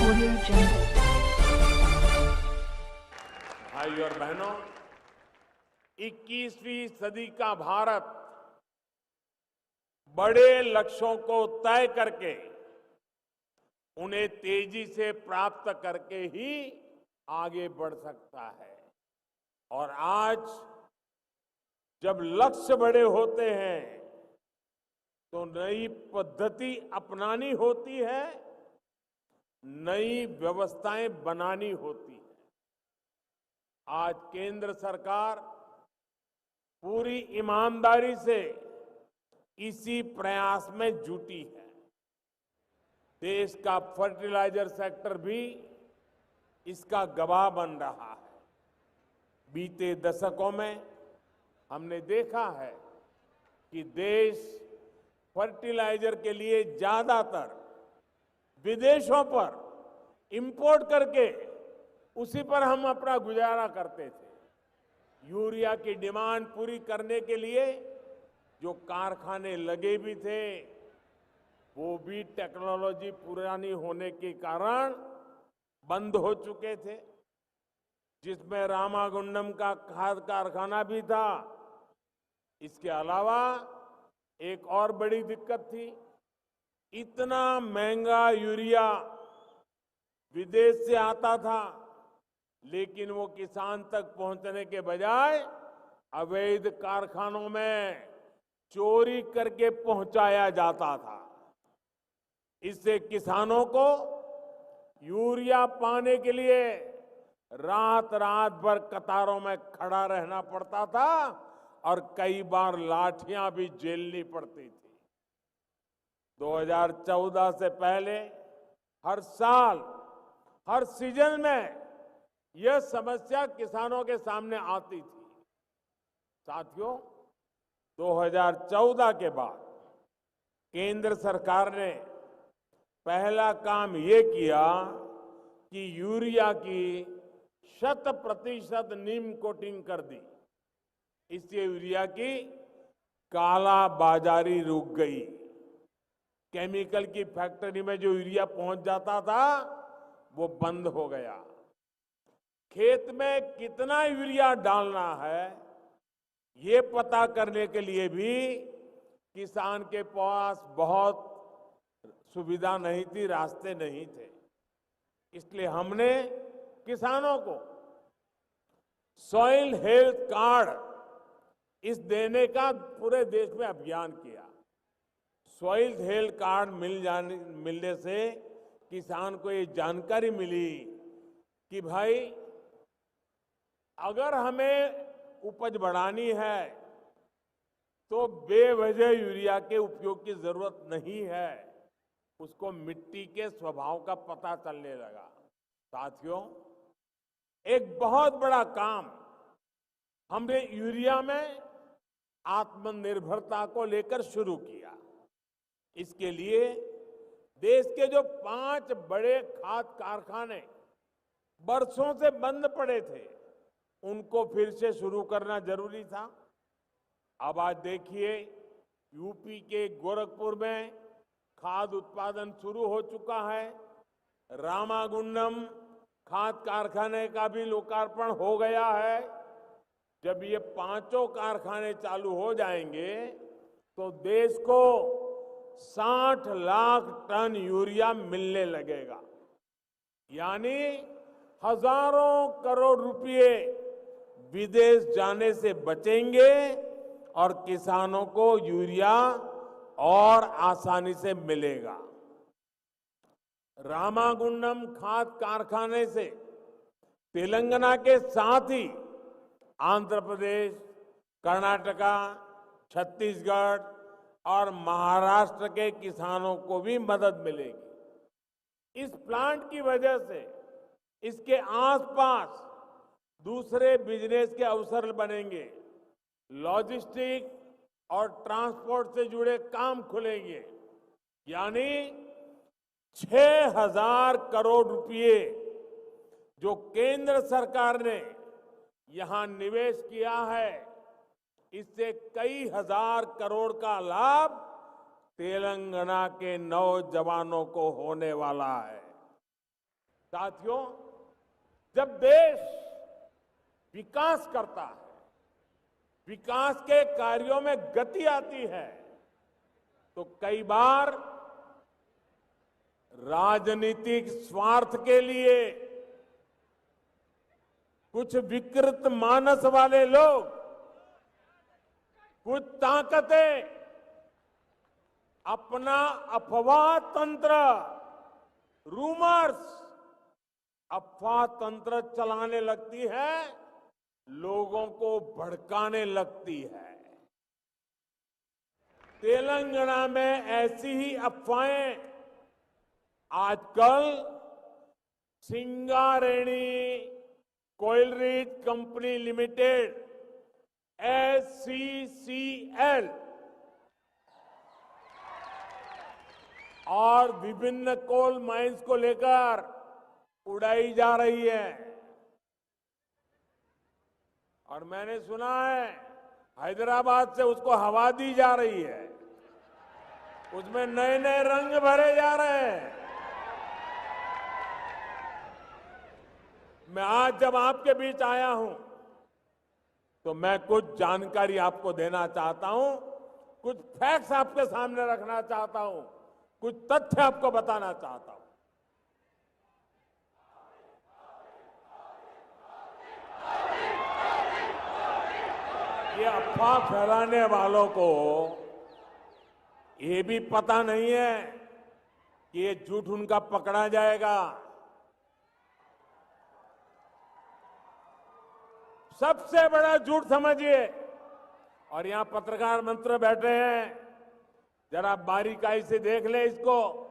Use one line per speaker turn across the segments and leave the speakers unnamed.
Audio Jungle.
भाई और बहनों, 21वीं सदी का भारत बड़े लक्ष्यों को तय करके उन्हें तेजी से प्राप्त करके ही आगे बढ़ सकता है। और आज जब लक्ष्य बड़े होते हैं तो नई पद्धति अपनानी होती है, नई व्यवस्थाएं बनानी होती है। आज केंद्र सरकार पूरी ईमानदारी से इसी प्रयास में जुटी है। देश का फर्टिलाइजर सेक्टर भी इसका गवाह बन रहा है। बीते दशकों में हमने देखा है कि देश फर्टिलाइजर के लिए ज्यादातर विदेशों पर इंपोर्ट करके उसी पर हम अपना गुजारा करते थे। यूरिया की डिमांड पूरी करने के लिए जो कारखाने लगे भी थे, वो भी टेक्नोलॉजी पुरानी होने के कारण बंद हो चुके थे, जिसमें रामागुंडम का खाद कारखाना भी था। इसके अलावा एक और बड़ी दिक्कत थी, इतना महंगा यूरिया विदेश से आता था, लेकिन वो किसान तक पहुंचने के बजाय अवैध कारखानों में चोरी करके पहुंचाया जाता था। इससे किसानों को यूरिया पाने के लिए रात रात भर कतारों में खड़ा रहना पड़ता था और कई बार लाठियां भी झेलनी पड़ती थी। 2014 से पहले हर साल, हर सीजन में यह समस्या किसानों के सामने आती थी। साथियों, 2014 के बाद केंद्र सरकार ने पहला काम ये किया कि यूरिया की 100% नीम कोटिंग कर दी। इससे यूरिया की काला बाजारी रुक गई। केमिकल की फैक्ट्री में जो यूरिया पहुंच जाता था, वो बंद हो गया। खेत में कितना यूरिया डालना है, ये पता करने के लिए भी किसान के पास बहुत सुविधा नहीं थी, रास्ते नहीं थे। इसलिए हमने किसानों को सॉइल हेल्थ कार्ड इस देने का पूरे देश में अभियान किया। सॉइल हेल्थ कार्ड मिलने से किसान को ये जानकारी मिली कि भाई, अगर हमें उपज बढ़ानी है तो बेवजह यूरिया के उपयोग की जरूरत नहीं है। उसको मिट्टी के स्वभाव का पता चलने लगा। साथियों, एक बहुत बड़ा काम हमने यूरिया में आत्मनिर्भरता को लेकर शुरू किया। इसके लिए देश के जो 5 बड़े खाद कारखाने बरसों से बंद पड़े थे, उनको फिर से शुरू करना जरूरी था। अब आज देखिए, यूपी के गोरखपुर में खाद उत्पादन शुरू हो चुका है। रामागुंडम खाद कारखाने का भी लोकार्पण हो गया है। जब ये 5 कारखाने चालू हो जाएंगे तो देश को 60 लाख टन यूरिया मिलने लगेगा। यानी हजारों करोड़ रुपए विदेश जाने से बचेंगे और किसानों को यूरिया और आसानी से मिलेगा। रामागुंडम खाद कारखाने से तेलंगाना के साथ ही आंध्र प्रदेश, कर्नाटका, छत्तीसगढ़ और महाराष्ट्र के किसानों को भी मदद मिलेगी। इस प्लांट की वजह से इसके आसपास दूसरे बिजनेस के अवसर बनेंगे। लॉजिस्टिक और ट्रांसपोर्ट से जुड़े काम खुलेंगे। यानी 6,000 करोड़ रुपए जो केंद्र सरकार ने यहां निवेश किया है, इससे कई हजार करोड़ का लाभ तेलंगाना के नौजवानों को होने वाला है। साथियों, जब देश विकास करता है, विकास के कार्यों में गति आती है, तो कई बार राजनीतिक स्वार्थ के लिए कुछ विकृत मानस वाले लोग, कुछ ताकतें अपना अफवाह तंत्र, रूमर्स, अफवाह तंत्र चलाने लगती है, लोगों को भड़काने लगती है। तेलंगाना में ऐसी ही अफवाहें आजकल सिंगारेणी कोयलरीज कंपनी लिमिटेड SCCL और विभिन्न कोल माइंस को लेकर उड़ाई जा रही है। और मैंने सुना है हैदराबाद से उसको हवा दी जा रही है, उसमें नए नए रंग भरे जा रहे हैं। मैं आज जब आपके बीच आया हूं तो मैं कुछ जानकारी आपको देना चाहता हूं, कुछ फैक्ट्स आपके सामने रखना चाहता हूं, कुछ तथ्य आपको बताना चाहता हूं। ये अफवाह फैलाने वालों को ये भी पता नहीं है कि ये झूठ उनका पकड़ा जाएगा। सबसे बड़ा झूठ समझिए, और यहां पत्रकार मित्र बैठे हैं, जरा बारीकाई से देख ले इसको।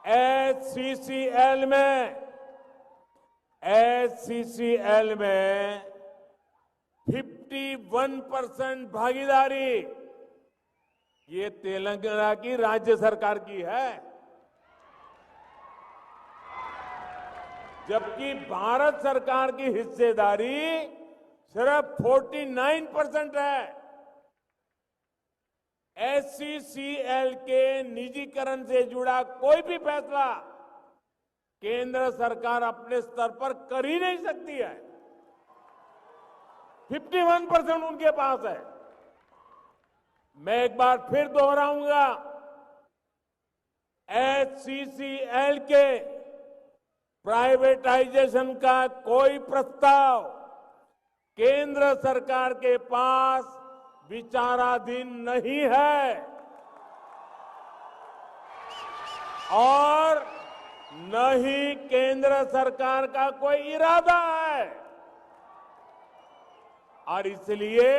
SCCL में 51% भागीदारी ये तेलंगाना की राज्य सरकार की है, जबकि भारत सरकार की हिस्सेदारी सिर्फ 49% है। SCCL के निजीकरण से जुड़ा कोई भी फैसला केंद्र सरकार अपने स्तर पर कर ही नहीं सकती है। 51% उनके पास है। मैं एक बार फिर दोहराऊंगा, SCCL के प्राइवेटाइजेशन का कोई प्रस्ताव केंद्र सरकार के पास विचाराधीन नहीं है और न ही केंद्र सरकार का कोई इरादा है। और इसलिए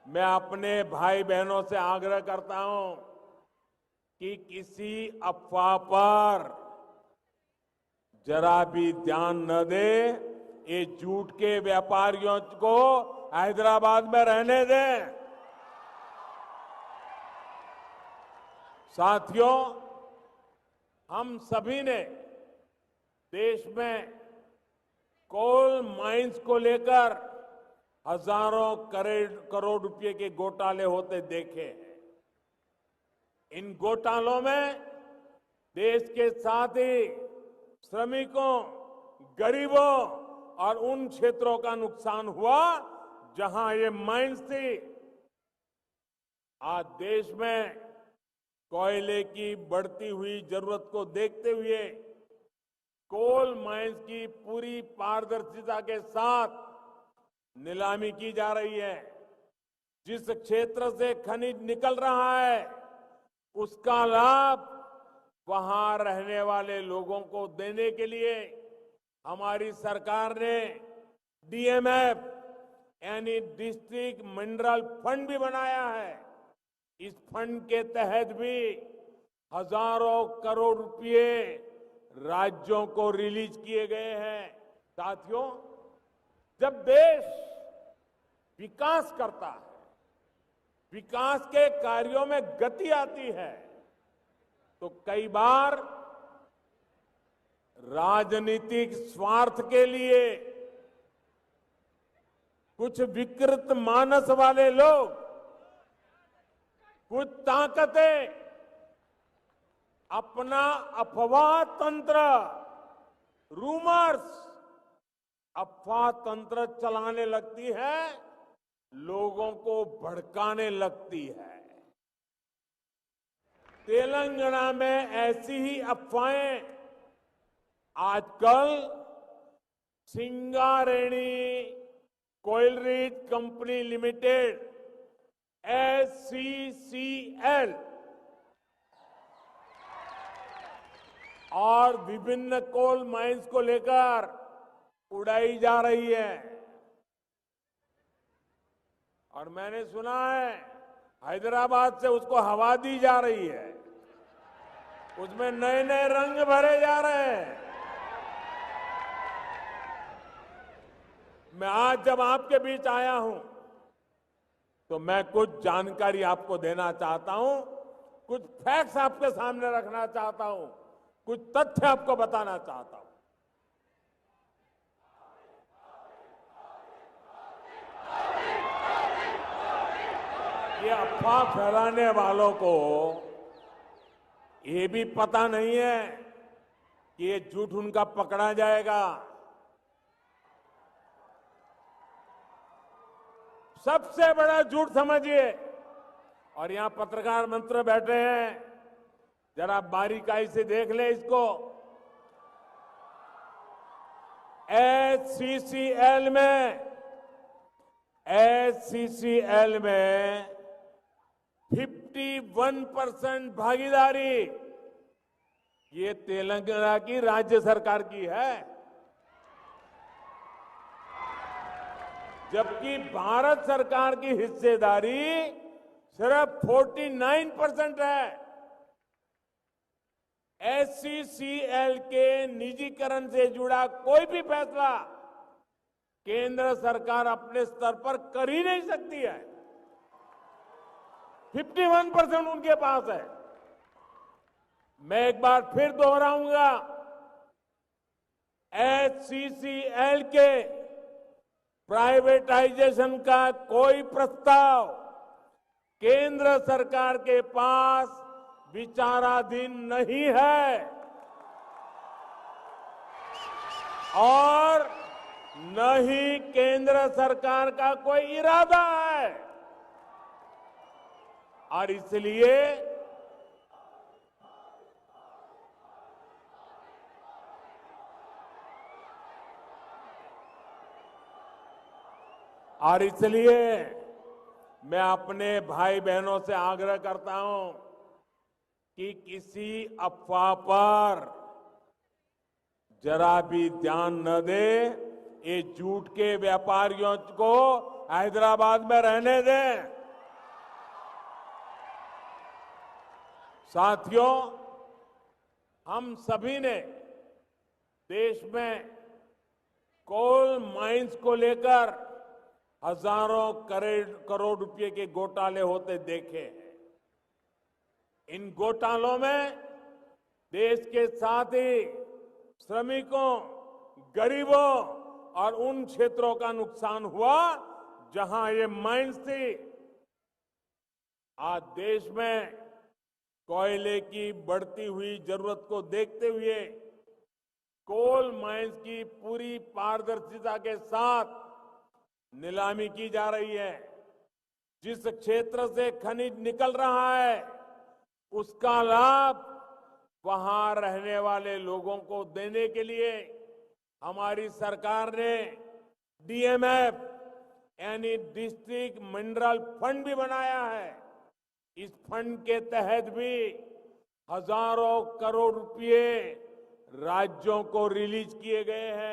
मैं अपने भाई बहनों से आग्रह करता हूं कि किसी अफवाह पर जरा भी ध्यान न दे। ये झूठ के व्यापारियों को हैदराबाद में रहने दें। साथियों, हम सभी ने देश में कोल माइंस को लेकर हजारों करोड़ रुपए के घोटाले होते देखे हैं। इन घोटालों में देश के साथ ही श्रमिकों, गरीबों और उन क्षेत्रों का नुकसान हुआ जहां ये माइंस थी। आज देश में कोयले की बढ़ती हुई जरूरत को देखते हुए कोल माइंस की पूरी पारदर्शिता के साथ नीलामी की जा रही है। जिस क्षेत्र से खनिज निकल रहा है उसका लाभ वहां रहने वाले लोगों को देने के लिए हमारी सरकार ने DMF यानी डिस्ट्रिक्ट मिनरल फंड भी बनाया है। इस फंड के तहत भी हजारों करोड़ रुपए राज्यों को रिलीज किए गए हैं। साथियों, जब देश विकास करता है, विकास के कार्यों में गति आती है, तो कई बार राजनीतिक स्वार्थ के लिए कुछ विकृत मानस वाले लोग, कुछ ताकतें अपना अफवाह तंत्र, रूमर्स, अफवाह तंत्र चलाने लगती है, लोगों को भड़काने लगती है। तेलंगाना में ऐसी ही अफवाहें आजकल सिंगारेणी कोयलरीज कंपनी लिमिटेड SCCL और विभिन्न कोल माइंस को लेकर उड़ाई जा रही है। और मैंने सुना है हैदराबाद से उसको हवा दी जा रही है, उसमें नए नए रंग भरे जा रहे हैं। मैं आज जब आपके बीच आया हूं तो मैं कुछ जानकारी आपको देना चाहता हूं, कुछ फैक्ट्स आपके सामने रखना चाहता हूं, कुछ तथ्य आपको बताना चाहता हूं। ये अफवाह फैलाने वालों को ये भी पता नहीं है कि ये झूठ उनका पकड़ा जाएगा। सबसे बड़ा झूठ समझिए, और यहां पत्रकार मित्र बैठे हैं, जरा बारीकाई से देख ले इसको। SCCL में 51% भागीदारी ये तेलंगाना की राज्य सरकार की है, जबकि भारत सरकार की हिस्सेदारी सिर्फ 49% है। SCCL के निजीकरण से जुड़ा कोई भी फैसला केंद्र सरकार अपने स्तर पर कर ही नहीं सकती है। 51% उनके पास है। मैं एक बार फिर दोहराऊंगा, SCCL के प्राइवेटाइजेशन का कोई प्रस्ताव केंद्र सरकार के पास विचाराधीन नहीं है और न ही केंद्र सरकार का कोई इरादा है। और इसलिए मैं अपने भाई बहनों से आग्रह करता हूं कि किसी अफवाह पर जरा भी ध्यान न दे। ये झूठ के व्यापारियों को हैदराबाद में रहने दें। साथियों, हम सभी ने देश में कोल माइंस को लेकर हजारों करोड़ रुपए के घोटाले होते देखे हैं। इन घोटालों में देश के साथ ही श्रमिकों, गरीबों और उन क्षेत्रों का नुकसान हुआ जहां ये माइंस थी। आज देश में कोयले की बढ़ती हुई जरूरत को देखते हुए कोल माइंस की पूरी पारदर्शिता के साथ नीलामी की जा रही है। जिस क्षेत्र से खनिज निकल रहा है उसका लाभ वहां रहने वाले लोगों को देने के लिए हमारी सरकार ने DMF यानी डिस्ट्रिक्ट मिनरल फंड भी बनाया है। इस फंड के तहत भी हजारों करोड़ रुपए राज्यों को रिलीज किए गए हैं।